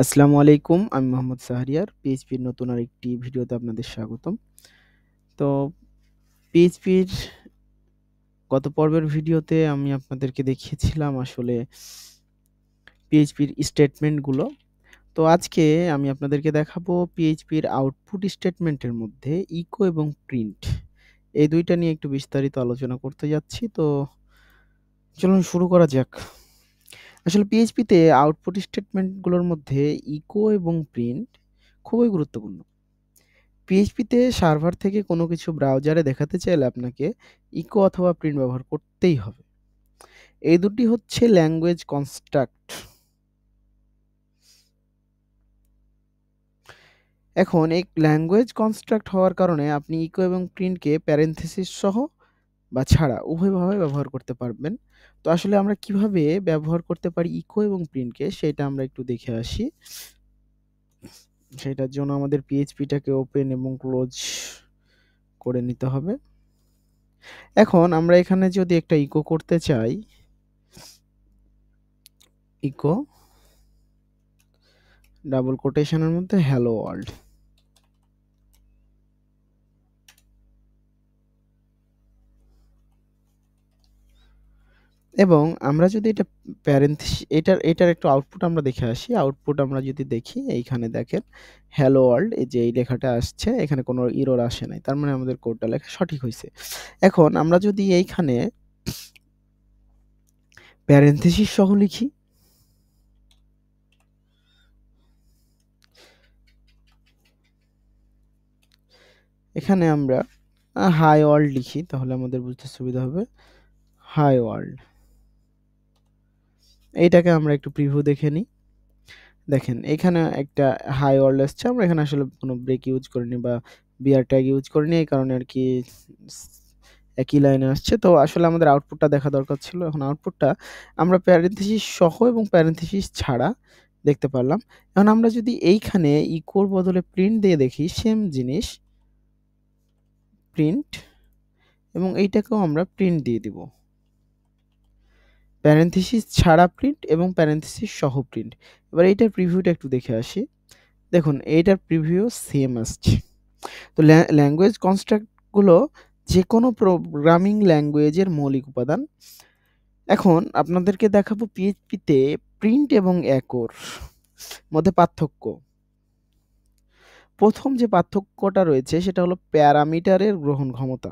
আসসালামু আলাইকুম। আমি মোহাম্মদ শাহরিয়ার। পিএইচপির নতুন আরেকটি ভিডিওতে আপনাদের স্বাগতম। তো পিএইচপির গত পর্বের ভিডিওতে আমি আপনাদেরকে দেখিয়েছিলাম আসলে পিএইচপির স্টেটমেন্টগুলো। তো আজকে আমি আপনাদেরকে দেখাবো পিএইচপির আউটপুট স্টেটমেন্টের মধ্যে ইকো এবং প্রিন্ট এই ২ টা নিয়ে একটু বিস্তারিত আলোচনা করতে যাচ্ছি। তো চলুন শুরু করা যাক। আসলে পিএইচপিতে আউটপুট স্টেটমেন্টগুলোর মধ্যে ইকো এবং প্রিন্ট খুবই গুরুত্বপূর্ণ। পিএইচপিতে সার্ভার থেকে কোনো কিছু ব্রাউজারে দেখাতে চাইলে আপনাকে ইকো অথবা প্রিন্ট ব্যবহার করতেই হবে। এই দুটি হচ্ছে ল্যাঙ্গুয়েজ কনস্ট্রাক্ট। এখন এই ল্যাঙ্গুয়েজ কনস্ট্রাক্ট হওয়ার কারণে আপনি ইকো এবং প্রিন্টকে প্যারেনথেসিস সহ বা ছাড়া উভয়ভাবে ব্যবহার করতে পারবেন। তো আসলে আমরা কিভাবে ব্যবহার করতে পারি ইকো এবং প্রিন্টকে সেটা আমরা একটু দেখে আসি। সেটার জন্য আমাদের পিএইচপিটাকে ওপেন এবং ক্লোজ করে নিতে হবে। এখন আমরা এখানে যদি একটা ইকো করতে চাই, ইকো ডাবল কোটেশনের মধ্যে হ্যালো ওয়ার্ল্ড, এবং আমরা যদি এটা এটার একটু আউটপুট আমরা দেখে আসি। আউটপুট আমরা যদি দেখি, এইখানে দেখেন হ্যালো ওয়ার্ল্ড, এই যে এই লেখাটা আসছে, এখানে কোনো এরর আসে নাই, তার মানে আমাদের কোডটা লেখা সঠিক হয়েছে। এখন আমরা যদি এইখানে প্যারেনথেসিস সহ লিখি, এখানে আমরা হাই ওয়ার্ল্ড লিখি, তাহলে আমাদের বুঝতে সুবিধা হবে। হাই ওয়ার্ল্ড, এইটাকে আমরা একটু প্রিভিউ দেখে নিই। দেখেন এখানে একটা হাই ওয়ার্ল্ড আসছে, আমরা এখানে আসলে কোনো ব্রেক ইউজ করিনি বা বিআর ট্যাগ ইউজ করিনি, এই কারণে আর কি একই লাইনে আসছে। তো আসলে আমাদের আউটপুটটা দেখা দরকার ছিল। এখন আউটপুটটা আমরা প্যারেনথেসিস সহ এবং প্যারেনথেসিস ছাড়া দেখতে পারলাম। এখন আমরা যদি এইখানে ইকোর বদলে প্রিন্ট দিয়ে দেখি, সেম জিনিস, প্রিন্ট, এবং এইটাকেও আমরা প্রিন্ট দিয়ে দিব। প্যারেনথেসিস ছাড়া প্রিন্ট এবং প্যারেনথেসিস সহ প্রিন্ট। এবার এইটার প্রিভিউটা একটু দেখে আসি। দেখুন এইটার প্রিভিউ সেম আসছে। তো ল্যাঙ্গুয়েজ কনস্ট্রাক্টগুলো যে কোনো প্রোগ্রামিং ল্যাঙ্গুয়েজের মৌলিক উপাদান। এখন আপনাদেরকে দেখাবো পিএইচপিতে প্রিন্ট এবং একোর মধ্যে পার্থক্য। প্রথম যে পার্থক্যটা রয়েছে সেটা হলো প্যারামিটারের গ্রহণ ক্ষমতা।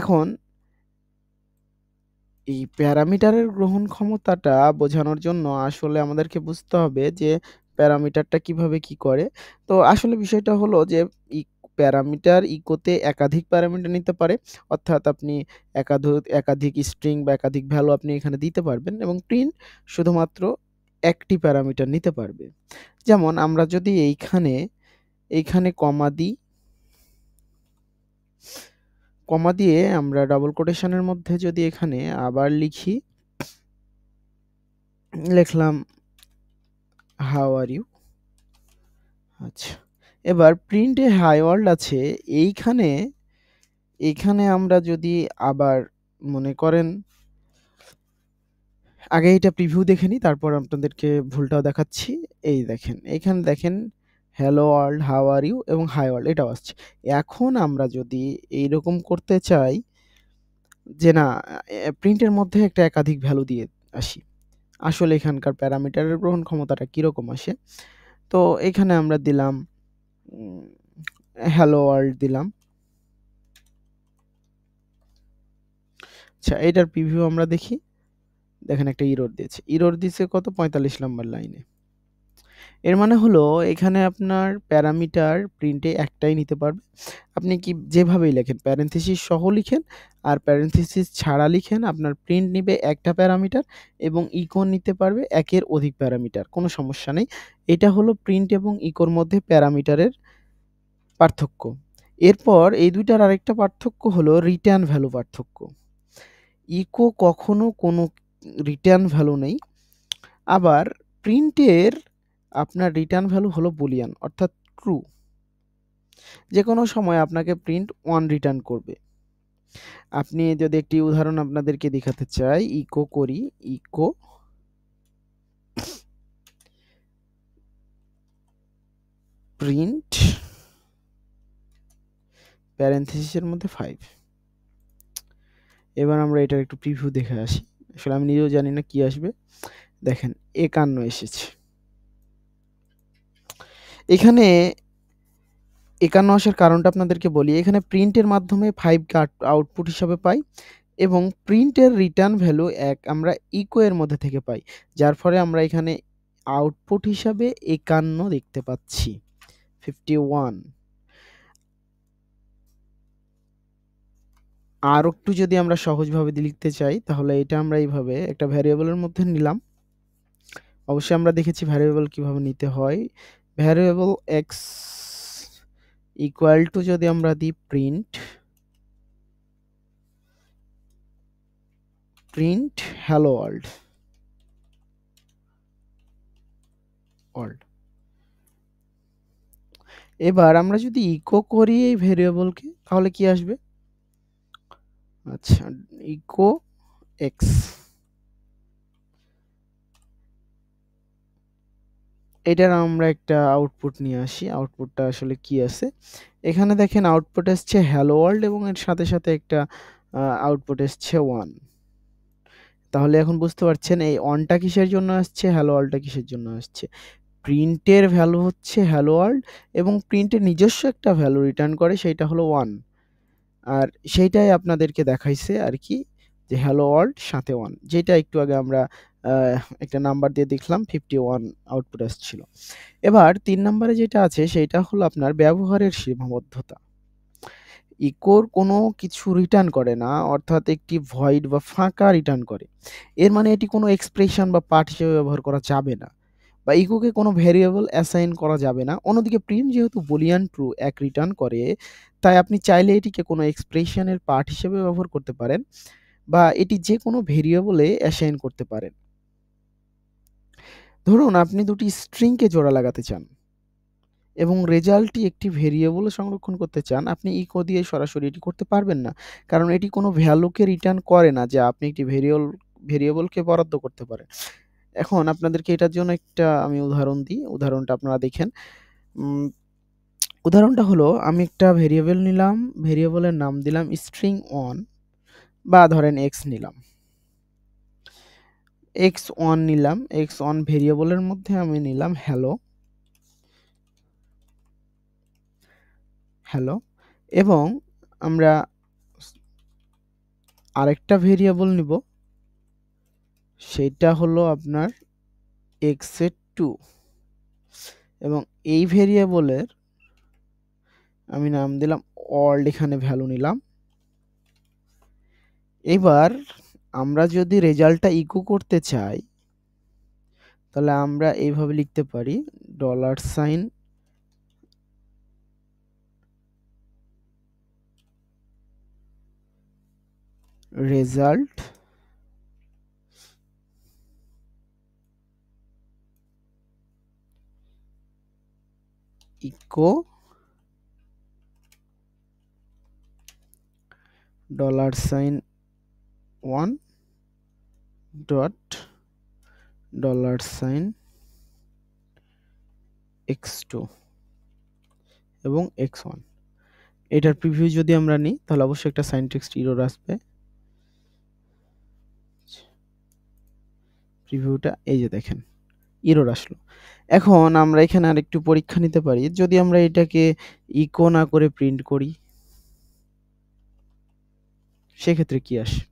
এখন এই প্যারামিটারের গ্রহণ ক্ষমতাটা বোঝানোর জন্য আসলে আমাদেরকে বুঝতে হবে যে প্যারামিটারটা কিভাবে কি করে। তো আসলে বিষয়টা হলো যে প্যারামিটার ইকোতে একাধিক প্যারামিটার নিতে পারে। অর্থাৎ আপনি একাধিক স্ট্রিং বা একাধিক ভ্যালু আপনি এখানে দিতে পারবেন, এবং প্রিন্ট শুধুমাত্র একটি প্যারামিটার নিতে পারবে। যেমন আমরা যদি এইখানে কমা দিয়ে আমরা ডাবল কোটেশনের মধ্যে যদি এখানে আবার লিখি, লিখলাম হাউ আর ইউ। আচ্ছা, এবার প্রিন্টে হাই ওয়ার্ল্ড আছে, এইখানে আমরা যদি আবার মনে করেন, আগে এটা প্রিভিউ দেখে নিই, তারপর আপনাদেরকে ভুলটাও দেখাচ্ছি। এই দেখেন, এইখানে দেখেন hello world, how are you এবং হাই ওয়ার্ল্ড এটাও আসছে। এখন আমরা যদি এইরকম করতে চাই যে না, প্রিন্টের মধ্যে একটা একাধিক ভ্যালু দিয়ে আসি, আসলে এখানকার প্যারামিটারের গ্রহণ ক্ষমতাটা কিরকম আসে। তো এখানে আমরা দিলাম হ্যালো ওয়ার্ল্ড দিলাম। আচ্ছা, এটার প্রিভিউ আমরা দেখি। দেখেন একটা ইরর দিয়েছে। ইরর দিছে কত? ৪৫ নাম্বার লাইনে। এর মানে হলো এখানে আপনার প্যারামিটার প্রিন্টে একটাই নিতে পারবে। আপনি কি যেভাবেই লেখেন, প্যারেনথেসিস সহ লিখেন আর প্যারেনথেসিস ছাড়া লিখেন, আপনার প্রিন্ট নিবে একটা প্যারামিটার এবং ইকো নিতে পারবে একের অধিক প্যারামিটার। কোনো সমস্যা নেই। এটা হলো প্রিন্ট এবং ইকোর মধ্যে প্যারামিটারের পার্থক্য। এরপর এই ২ টার আরেকটা পার্থক্য হলো রিটার্ন ভ্যালু পার্থক্য। ইকো কখনো কোনো রিটার্ন ভ্যালু নেই। আবার প্রিন্টের আপনার রিটার্ন ভ্যালু হলো বুলিয়ান, অর্থাৎ ট্রু। যেকোনো সময় আপনাকে প্রিন্ট 1 রিটার্ন করবে। আপনি যদি একটি উদাহরণ আপনাদেরকে দেখাতে চাই, ইকো করি, ইকো প্রিন্ট প্যারেনথেসিসের মধ্যে 5। এবার আমরা এটার একটু প্রিভিউ দেখে আসি। আসলে আমি নিজেও জানি না কি আসবে। দেখেন 51 এসেছে। এখানে 51 আসার কারণটা আপনাদেরকে বলি। এখানে প্রিন্টের মাধ্যমে 5 কে আউটপুট হিসাবে পাই এবং প্রিন্টের রিটার্ন ভ্যালু 1 আমরা ইকো এর মধ্যে থেকে পাই। যার ফলে আমরা এখানে আউটপুট হিসাবে 51 দেখতে পাচ্ছি। 51। আর একটু যদি আমরা সহজভাবে লিখতে চাই তাহলে এটা আমরা এইভাবে একটা ভ্যারিয়েবলের মধ্যে নিলাম। অবশ্যই আমরা দেখেছি ভ্যারিয়েবল কিভাবে নিতে হয়। ভ্যারিয়েবল x ইকুয়াল টু যদি আমরা দিই প্রিন্ট হ্যালো ওয়ার্ল্ড। এবার আমরা যদি ইকো করি এই ভ্যারিয়েবলকে তাহলে কি আসবে? আচ্ছা, ইকো এক্স। এটার আমরা একটা আউটপুট নিয়ে আসি। আউটপুটটা আসলে কি আছে? এখানে দেখেন আউটপুট আসছে হ্যালো ওয়ার্ল্ড এবং এর সাথে সাথে একটা আউটপুট এসছে 1। তাহলে এখন বুঝতে পারছেন এই অনটা কিসের জন্য আসছে, হ্যালো ওয়ার্ল্ডটা কিসের জন্য আসছে। প্রিন্টের ভ্যালু হচ্ছে হ্যালো ওয়ার্ল্ড এবং প্রিন্টের নিজস্ব একটা ভ্যালু রিটার্ন করে, সেইটা হলো 1। আর সেইটাই আপনাদেরকে দেখাইছে আর কি, যে হ্যালো ওয়ার্ল্ড সাথে 1, যেটা একটু আগে আমরা একটা নাম্বার দিয়ে দেখলাম 51 আউটপুট আসছিল। এবার 3 নম্বরে যেটা আছে সেইটা হলো আপনার ব্যবহারের সীমাবদ্ধতা। ইকোর কোনো কিছু রিটার্ন করে না, অর্থাৎ একটি ভয়েড বা ফাঁকা রিটার্ন করে। এর মানে এটি কোনো এক্সপ্রেশন বা পার্ট হিসেবে ব্যবহার করা যাবে না, বা ইকোকে কোনো ভেরিয়েবল অ্যাসাইন করা যাবে না। অন্যদিকে প্রিন্ট যেহেতু বুলিয়ান ট্রু 1 রিটার্ন করে, তাই আপনি চাইলে এটিকে কোনো এক্সপ্রেশনের পার্ট হিসেবে ব্যবহার করতে পারেন বা এটি যে কোনো ভেরিয়েবলে অ্যাসাইন করতে পারেন। ধরুন আপনি দুটি স্ট্রিংকে জোড়া লাগাতে চান এবং রেজাল্টটি একটি ভেরিয়েবলে সংরক্ষণ করতে চান, আপনি ইকো দিয়ে সরাসরি এটি করতে পারবেন না। কারণ এটি কোনো ভ্যালুকে রিটার্ন করে না যে আপনি একটি ভেরিয়েবলকে বরাদ্দ করতে পারেন। এখন আপনাদেরকে এটার জন্য একটা আমি উদাহরণ দিই। উদাহরণটা আপনারা দেখেন। উম উদাহরণটা হলো আমি একটা ভেরিয়েবল নিলাম, ভেরিয়েবলের নাম দিলাম string1 বা ধরেন x নিলাম। x1 নিলাম, x1 ভেরিয়েবলের মধ্যে আমি নিলাম হ্যালো এবং আমরা আরেকটা ভেরিয়েবল নিব, সেইটা হলো আপনার x2 এবং এই ভেরিয়েবলের আমি নাম দিলাম ওয়ার্ল্ড, এখানে ভ্যালু নিলাম। এবার আমরা যদি রেজাল্টটা ইকো করতে চাই তাহলে আমরা এইভাবে লিখতে পারি $, রেজাল্ট ইকো $1 ডট $x2 এবং x1। এটার প্রিভিউ যদি আমরা নিই তাহলে অবশ্যই একটা সাইনটেক্সট এরর আসবে। প্রিভিউটা এই যে দেখেন এরর আসলো। এখন আমরা এখানে আরেকটু পরীক্ষা নিতে পারি। যদি আমরা এটাকে ইকো না করে প্রিন্ট করি সেক্ষেত্রে কি আসে?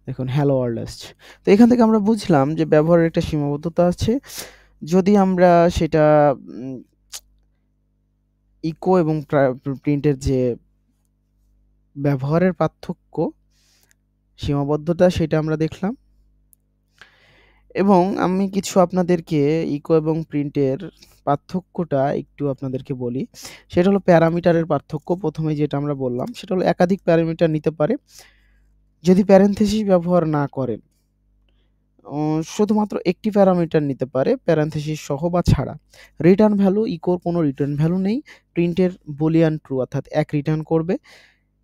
দেখুন হ্যালো ওয়ার্ল্ড আসছে। তো এখান থেকে আমরা বুঝলাম যে ব্যবহারের একটা সীমাবদ্ধতা আছে। যদি আমরা সেটা ইকো এবং প্রিন্টের যে ব্যবহারের পার্থক্য, সীমাবদ্ধতা, সেটা আমরা দেখলাম। এবং আমি কিছু আপনাদেরকে ইকো এবং প্রিন্টের পার্থক্যটা একটু আপনাদেরকে বলি। সেটা হলো প্যারামিটারের পার্থক্য। প্রথমে যেটা আমরা বললাম সেটা হলো একাধিক প্যারামিটার নিতে পারে যদি প্যারেনথেসিস ব্যবহার না করেন। শুধুমাত্র একটি প্যারামিটার নিতে পারে প্যারেনথেসিস সহ বা ছাড়া। রিটার্ন ভ্যালু, ইকোর কোনো রিটার্ন ভ্যালু নেই। প্রিন্টের বুলিয়ান ট্রু অর্থাৎ 1 রিটার্ন করবে।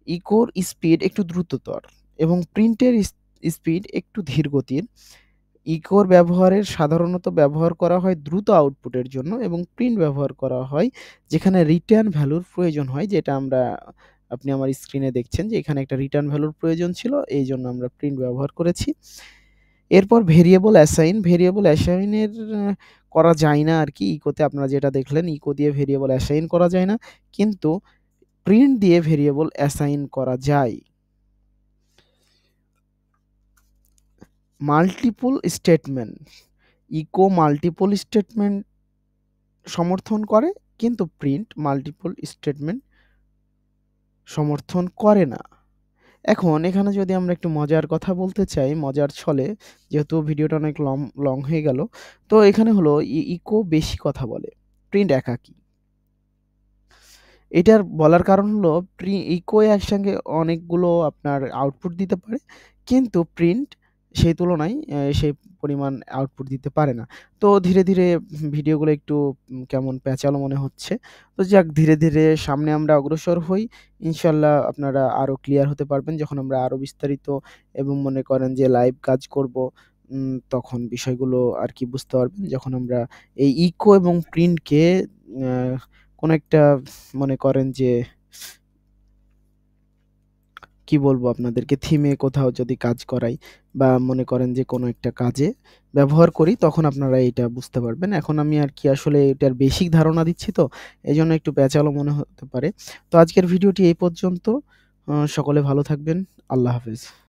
ইকোর স্পিড একটু দ্রুততর এবং প্রিন্টের স্পিড একটু ধীর গতির। ইকোর সাধারণত ব্যবহার করা হয় দ্রুত আউটপুটের জন্য এবং প্রিন্ট ব্যবহার করা হয় যেখানে রিটার্ন ভ্যালুর প্রয়োজন হয়, যেটা আপনি আমার স্ক্রিনে দেখছেন যে এখানে একটা রিটার্ন ভ্যালুর প্রয়োজন ছিল, এইজন্য আমরা প্রিন্ট ব্যবহার করেছি। এরপর ভেরিয়েবল অ্যাসাইনের করা যায় না আরকি ইকোতে, আপনারা যেটা দেখলেন ইকো দিয়ে ভেরিয়েবল অ্যাসাইন করা যায় না। কিন্তু প্রিন্ট দিয়ে ভেরিয়েবল অ্যাসাইন করা যায়। Multiple statement, echo multiple statement সমর্থন করে, কিন্তু প্রিন্ট মাল্টিপল স্টেটমেন্ট সমর্থন করে না। এখন এখানে যদি আমরা একটু মজার কথা বলতে চাই, মজার ছলে, যেহেতু ভিডিওটা অনেক লং হয়ে গেল, তো এখানে হলো ইকো বেশি কথা বলে, প্রিন্ট একাকী। এটার বলার কারণ হলো ইকো একসঙ্গে অনেকগুলো আপনার আউটপুট দিতে পারে, কিন্তু প্রিন্ট সেই তুলনায় সেই পরিমাণ আউটপুট দিতে পারে না। তো ধীরে, ধীরে ভিডিওগুলো একটু কেমন প্যাঁচালো মনে হচ্ছে। তো যাক, ধীরে, ধীরে সামনে আমরা অগ্রসর হই। ইনশাআল্লাহ আপনারা আরো ক্লিয়ার হতে পারবেন যখন আমরা আরো বিস্তারিত এবং মনে করেন যে লাইভ কাজ করব। তখন বিষয়গুলো আরকি বুঝতে পারবেন। যখন আমরা এই ইকো এবং প্রিন্টকে অ্যা কোনো একটা মনে করেন যে কি বলবো আপনাদেরকে, থিমে কোথাও যদি কাজ করাই বা মনে করেন যে কোনো একটা কাজে ব্যবহার করি, তখন আপনারা এটা বুঝতে পারবেন। এখন আমি আরকি আসলে এটার বেসিক ধারণা দিচ্ছি তো, এজন্য একটু প্যাচালো মনে হতে পারে। তো আজকের ভিডিওটি এই পর্যন্ত। সকলে ভালো থাকবেন। আল্লাহ হাফেজ।